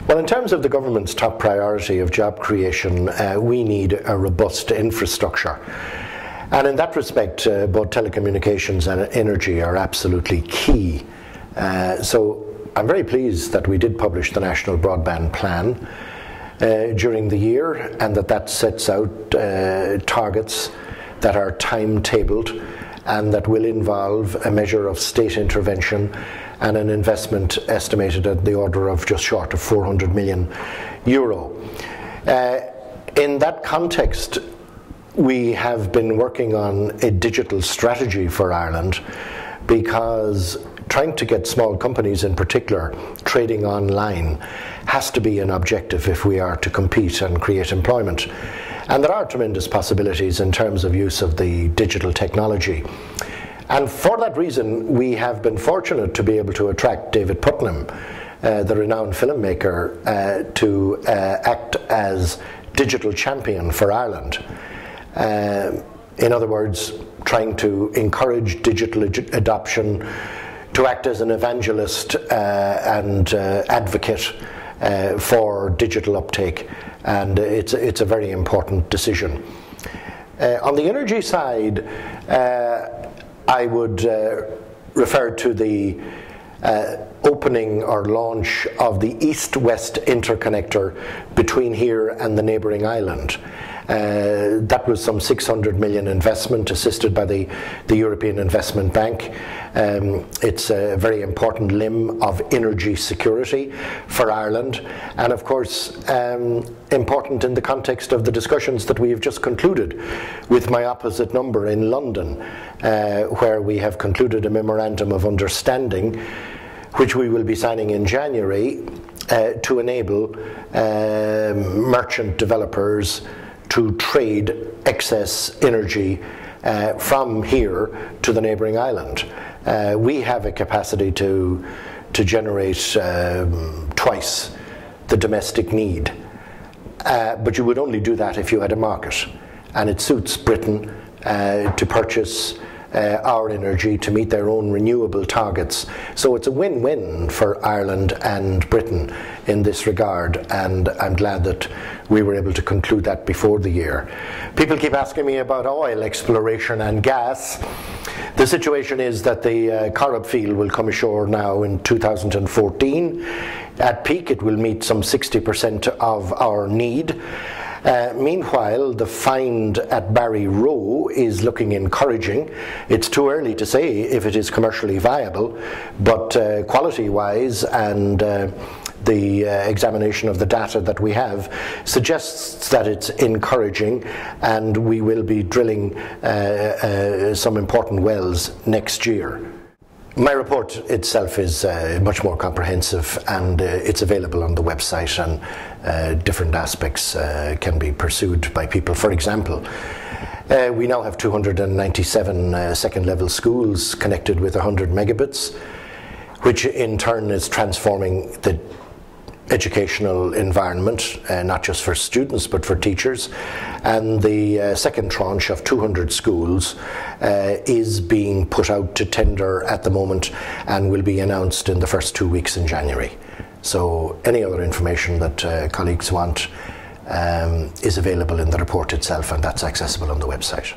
Well, in terms of the government's top priority of job creation, we need a robust infrastructure. And in that respect, both telecommunications and energy are absolutely key. So I'm very pleased that we did publish the National Broadband Plan during the year, and that sets out targets that are timetabled and that will involve a measure of state intervention and an investment estimated at the order of just short of €400 million. In that context, we have been working on a digital strategy for Ireland, because trying to get small companies in particular trading online has to be an objective if we are to compete and create employment. And there are tremendous possibilities in terms of use of the digital technology. And for that reason, we have been fortunate to be able to attract David Putnam, the renowned filmmaker, to act as digital champion for Ireland. In other words, trying to encourage digital adoption, to act as an evangelist and advocate for digital uptake, and it's a very important decision. On the energy side, I would refer to the opening or launch of the East-West interconnector between here and the neighbouring island. That was some 600 million investment assisted by the European Investment Bank. It's a very important limb of energy security for Ireland, and of course important in the context of the discussions that we have just concluded with my opposite number in London, where we have concluded a memorandum of understanding which we will be signing in January to enable merchant developers to trade excess energy from here to the neighbouring island. We have a capacity to generate twice the domestic need, but you would only do that if you had a market, and it suits Britain to purchase our energy to meet their own renewable targets. So it's a win-win for Ireland and Britain in this regard, and I'm glad that we were able to conclude that before the year. People keep asking me about oil exploration and gas. The situation is that the Corrib field will come ashore now in 2014. At peak, it will meet some 60% of our need. Meanwhile, the find at Barry Row is looking encouraging. It's too early to say if it is commercially viable, but quality-wise and the examination of the data that we have suggests that it's encouraging, and we will be drilling some important wells next year. My report itself is much more comprehensive, and it's available on the website, and different aspects can be pursued by people. For example, we now have 297 second-level schools connected with 100 megabits, which in turn is transforming the educational environment, not just for students but for teachers. And the second tranche of 200 schools is being put out to tender at the moment and will be announced in the first 2 weeks in January. So any other information that colleagues want is available in the report itself, and that's accessible on the website.